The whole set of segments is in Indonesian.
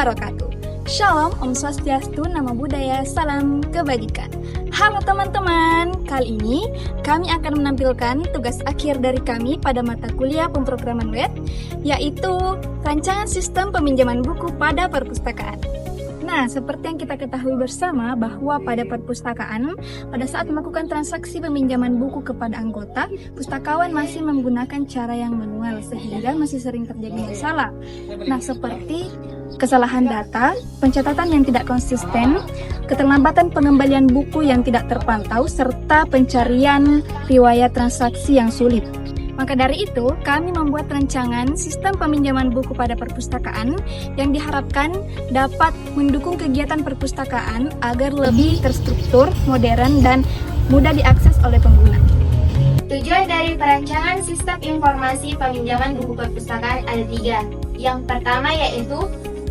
wabarakatuh. Shalom, Om Swastiastu, Namo Buddhaya, Salam Kebajikan. Halo teman-teman, kali ini kami akan menampilkan tugas akhir dari kami pada mata kuliah pemrograman web, yaitu rancangan sistem peminjaman buku pada perpustakaan. Nah, seperti yang kita ketahui bersama bahwa pada perpustakaan, pada saat melakukan transaksi peminjaman buku kepada anggota, pustakawan masih menggunakan cara yang manual sehingga masih sering terjadi masalah. Nah, seperti kesalahan data, pencatatan yang tidak konsisten, keterlambatan pengembalian buku yang tidak terpantau, serta pencarian riwayat transaksi yang sulit. Maka dari itu, kami membuat rancangan sistem peminjaman buku pada perpustakaan yang diharapkan dapat mendukung kegiatan perpustakaan agar lebih terstruktur, modern, dan mudah diakses oleh pengguna. Tujuan dari perancangan sistem informasi peminjaman buku perpustakaan ada 3. Yang pertama yaitu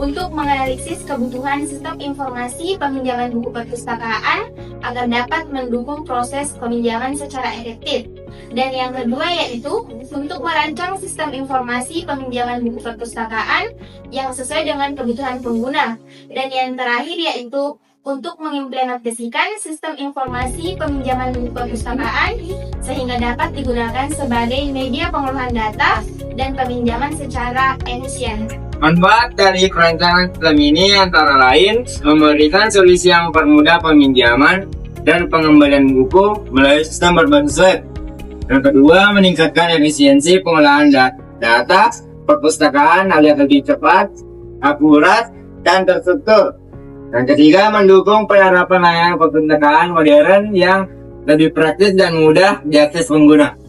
untuk menganalisis kebutuhan sistem informasi peminjaman buku perpustakaan agar dapat mendukung proses peminjaman secara efektif. Dan yang kedua yaitu untuk merancang sistem informasi peminjaman buku perpustakaan yang sesuai dengan kebutuhan pengguna. Dan yang terakhir yaitu untuk mengimplementasikan sistem informasi peminjaman buku perpustakaan sehingga dapat digunakan sebagai media pengolahan data dan peminjaman secara efisien. Manfaat dari perancangan sistem ini antara lain memberikan solusi yang mempermudah peminjaman dan pengembalian buku melalui sistem berbasis web. Yang kedua, meningkatkan efisiensi pengolahan data perpustakaan agar lebih cepat, akurat, dan terstruktur. Dan ketiga, mendukung penerapan layanan perpustakaan modern yang lebih praktis dan mudah diakses pengguna.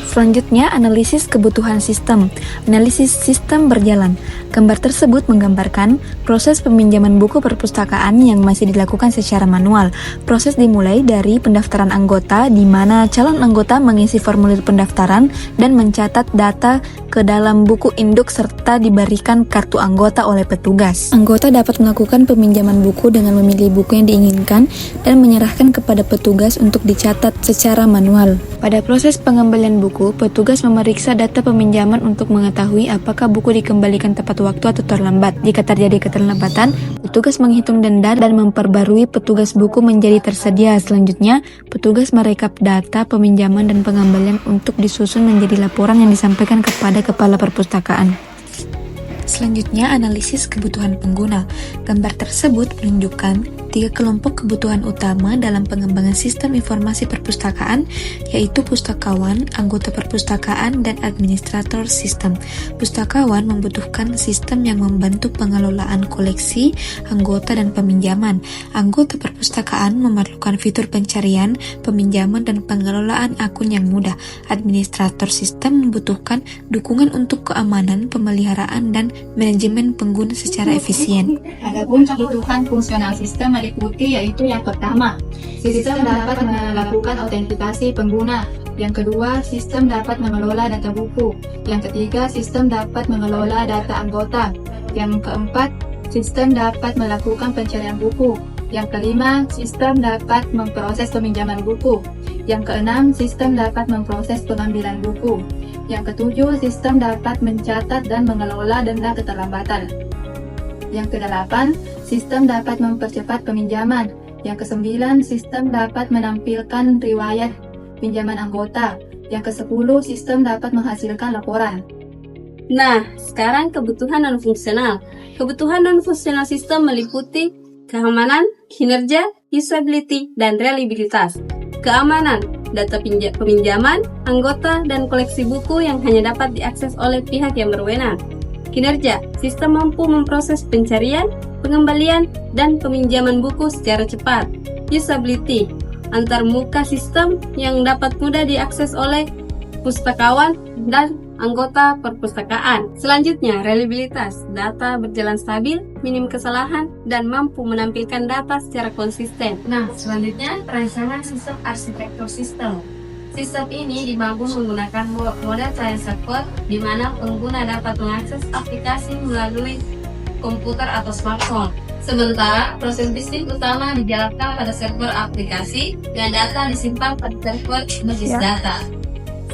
Selanjutnya, analisis kebutuhan sistem. Analisis sistem berjalan. Gambar tersebut menggambarkan proses peminjaman buku perpustakaan yang masih dilakukan secara manual. Proses dimulai dari pendaftaran anggota, di mana calon anggota mengisi formulir pendaftaran dan mencatat data ke dalam buku induk serta diberikan kartu anggota oleh petugas. Anggota dapat melakukan peminjaman buku dengan memilih buku yang diinginkan dan menyerahkan kepada petugas untuk dicatat secara manual. Pada proses pengembalian buku, petugas memeriksa data peminjaman untuk mengetahui apakah buku dikembalikan tepat waktu atau terlambat. Jika terjadi keterlambatan, petugas menghitung denda dan memperbarui petugas buku menjadi tersedia. Selanjutnya, petugas merekap data peminjaman dan pengembalian untuk disusun menjadi laporan yang disampaikan kepada kepala perpustakaan. Selanjutnya, analisis kebutuhan pengguna. Gambar tersebut menunjukkan 3 kelompok kebutuhan utama dalam pengembangan sistem informasi perpustakaan, yaitu pustakawan, anggota perpustakaan, dan administrator sistem. Pustakawan membutuhkan sistem yang membantu pengelolaan koleksi, anggota, dan peminjaman. Anggota perpustakaan memerlukan fitur pencarian, peminjaman, dan pengelolaan akun yang mudah. Administrator sistem membutuhkan dukungan untuk keamanan, pemeliharaan, dan manajemen pengguna secara efisien. Adapun kebutuhan fungsional sistem meliputi yaitu yang pertama, sistem dapat melakukan autentikasi pengguna. Yang kedua, sistem dapat mengelola data buku. Yang ketiga, sistem dapat mengelola data anggota. Yang keempat, sistem dapat melakukan pencarian buku. Yang kelima, sistem dapat memproses peminjaman buku. Yang keenam, sistem dapat memproses pengambilan buku. Yang ketujuh, sistem dapat mencatat dan mengelola denda keterlambatan. Yang kedelapan, sistem dapat mempercepat peminjaman. Yang kesembilan, sistem dapat menampilkan riwayat pinjaman anggota. Yang kesepuluh, sistem dapat menghasilkan laporan. Nah, sekarang kebutuhan non-fungsional. Kebutuhan non-fungsional sistem meliputi keamanan, kinerja, usability, dan reliabilitas. Keamanan, data peminjaman, anggota, dan koleksi buku yang hanya dapat diakses oleh pihak yang berwenang. Kinerja, sistem mampu memproses pencarian, pengembalian, dan peminjaman buku secara cepat. Usability, antarmuka sistem yang dapat mudah diakses oleh pustakawan dan anggota perpustakaan. Selanjutnya, reliabilitas, data berjalan stabil, minim kesalahan, dan mampu menampilkan data secara konsisten. Nah, selanjutnya, perancangan sistem arsitektur sistem. Sistem ini dibangun menggunakan model client server, di mana pengguna dapat mengakses aplikasi melalui komputer atau smartphone. Sementara proses bisnis utama dijalankan pada server aplikasi dan data disimpan pada server basis data.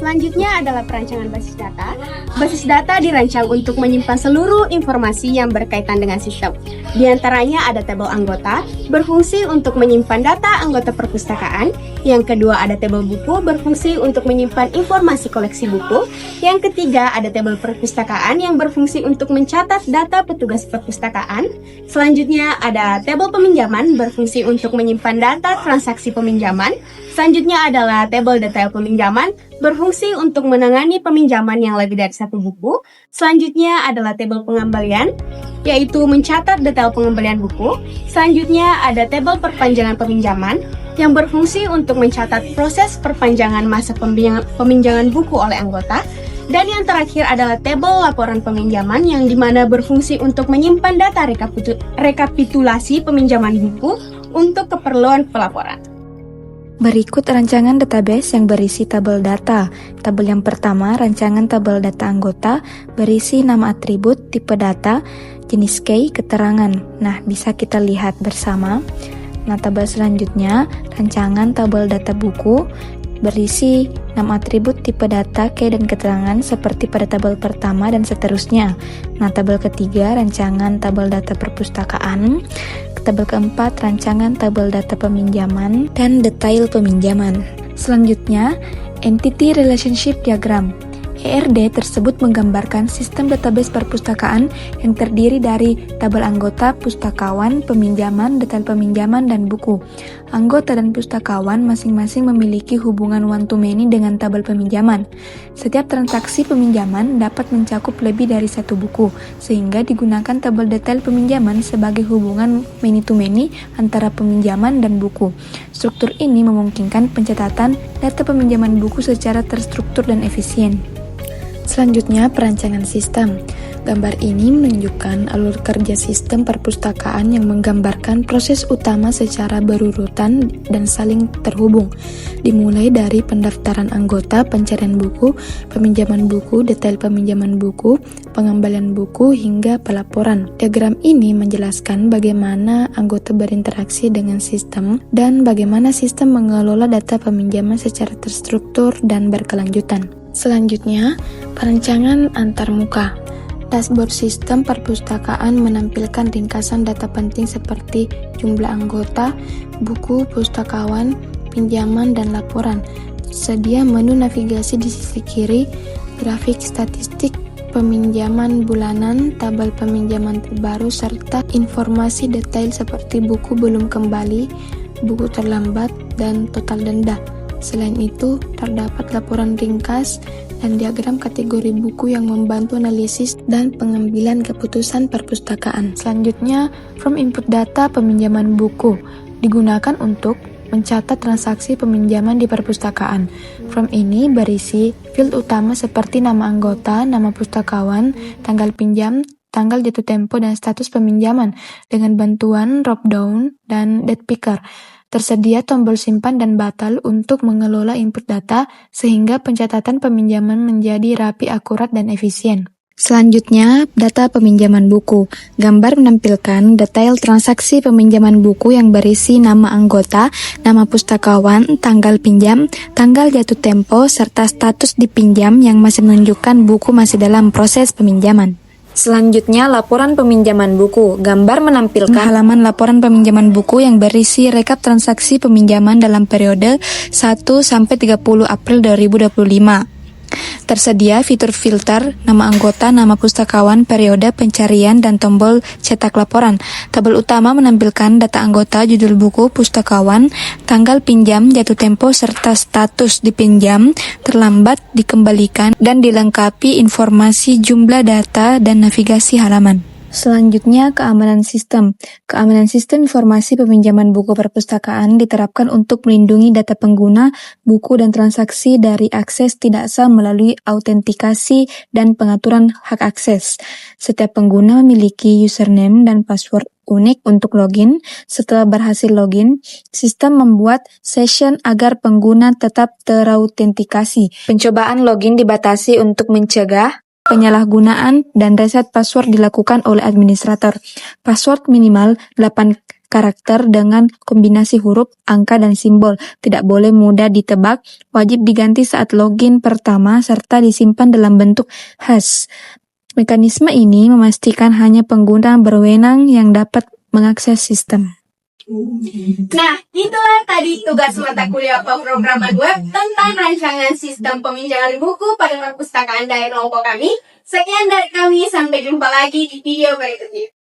Selanjutnya adalah perancangan basis data. Basis data dirancang untuk menyimpan seluruh informasi yang berkaitan dengan sistem. Di antaranya ada tabel anggota, berfungsi untuk menyimpan data anggota perpustakaan. Yang kedua ada tabel buku, berfungsi untuk menyimpan informasi koleksi buku. Yang ketiga ada tabel perpustakaan yang berfungsi untuk mencatat data petugas perpustakaan. Selanjutnya ada tabel peminjaman, berfungsi untuk menyimpan data transaksi peminjaman. Selanjutnya adalah tabel detail peminjaman, berfungsi untuk menangani peminjaman yang lebih dari satu buku. Selanjutnya adalah tabel pengembalian, yaitu mencatat detail pengembalian buku. Selanjutnya ada tabel perpanjangan peminjaman, yang berfungsi untuk mencatat proses perpanjangan masa peminjaman buku oleh anggota. Dan yang terakhir adalah tabel laporan peminjaman, yang dimana berfungsi untuk menyimpan data rekapitulasi peminjaman buku untuk keperluan pelaporan. Berikut rancangan database yang berisi tabel data. Tabel yang pertama, rancangan tabel data anggota, berisi nama atribut, tipe data, jenis key, keterangan. Nah, bisa kita lihat bersama. Nah, tabel selanjutnya, rancangan tabel data buku, berisi nama atribut, tipe data, key, dan keterangan seperti pada tabel pertama dan seterusnya. Nah, tabel ketiga, rancangan tabel data perpustakaan. Tabel keempat, rancangan tabel data peminjaman dan detail peminjaman. Selanjutnya, Entity Relationship Diagram. ERD tersebut menggambarkan sistem database perpustakaan yang terdiri dari tabel anggota, pustakawan, peminjaman, detail peminjaman, dan buku. Anggota dan pustakawan masing-masing memiliki hubungan one-to-many dengan tabel peminjaman. Setiap transaksi peminjaman dapat mencakup lebih dari satu buku, sehingga digunakan tabel detail peminjaman sebagai hubungan many-to-many antara peminjaman dan buku. Struktur ini memungkinkan pencatatan data peminjaman buku secara terstruktur dan efisien. Selanjutnya, perancangan sistem. Gambar ini menunjukkan alur kerja sistem perpustakaan yang menggambarkan proses utama secara berurutan dan saling terhubung, dimulai dari pendaftaran anggota, pencarian buku, peminjaman buku, detail peminjaman buku, pengembalian buku, hingga pelaporan. Diagram ini menjelaskan bagaimana anggota berinteraksi dengan sistem dan bagaimana sistem mengelola data peminjaman secara terstruktur dan berkelanjutan. Selanjutnya, perancangan antarmuka. Dashboard sistem perpustakaan menampilkan ringkasan data penting seperti jumlah anggota, buku, pustakawan, pinjaman, dan laporan. Tersedia menu navigasi di sisi kiri, grafik statistik peminjaman bulanan, tabel peminjaman terbaru, serta informasi detail seperti buku belum kembali, buku terlambat, dan total denda. Selain itu, terdapat laporan ringkas dan diagram kategori buku yang membantu analisis dan pengambilan keputusan perpustakaan. Selanjutnya, from input data peminjaman buku digunakan untuk mencatat transaksi peminjaman di perpustakaan. From ini berisi field utama seperti nama anggota, nama pustakawan, tanggal pinjam, tanggal jatuh tempo, dan status peminjaman dengan bantuan drop down dan date picker. Tersedia tombol simpan dan batal untuk mengelola input data sehingga pencatatan peminjaman menjadi rapi, akurat, dan efisien. Selanjutnya, data peminjaman buku. Gambar menampilkan detail transaksi peminjaman buku yang berisi nama anggota, nama pustakawan, tanggal pinjam, tanggal jatuh tempo, serta status dipinjam yang masih menunjukkan buku masih dalam proses peminjaman. Selanjutnya, laporan peminjaman buku. Gambar menampilkan halaman laporan peminjaman buku yang berisi rekap transaksi peminjaman dalam periode 1-30 April 2025. Tersedia fitur filter, nama anggota, nama pustakawan, periode, pencarian, dan tombol cetak laporan. Tabel utama menampilkan data anggota, judul buku, pustakawan, tanggal pinjam, jatuh tempo, serta status dipinjam, terlambat, dikembalikan, dan dilengkapi informasi jumlah data dan navigasi halaman. Selanjutnya, keamanan sistem. Keamanan sistem informasi peminjaman buku perpustakaan diterapkan untuk melindungi data pengguna, buku, dan transaksi dari akses tidak sah melalui autentikasi dan pengaturan hak akses. Setiap pengguna memiliki username dan password unik untuk login. Setelah berhasil login, sistem membuat session agar pengguna tetap terautentikasi. Pencobaan login dibatasi untuk mencegah penyalahgunaan dan reset password dilakukan oleh administrator. Password minimal 8 karakter dengan kombinasi huruf, angka, dan simbol. Tidak boleh mudah ditebak, wajib diganti saat login pertama, serta disimpan dalam bentuk hash. Mekanisme ini memastikan hanya pengguna berwenang yang dapat mengakses sistem. Nah, itulah tadi tugas mata kuliah pemrograman web tentang rancangan sistem peminjaman buku pada perpustakaan daerah kelompok kami. Sekian dari kami, sampai jumpa lagi di video berikutnya.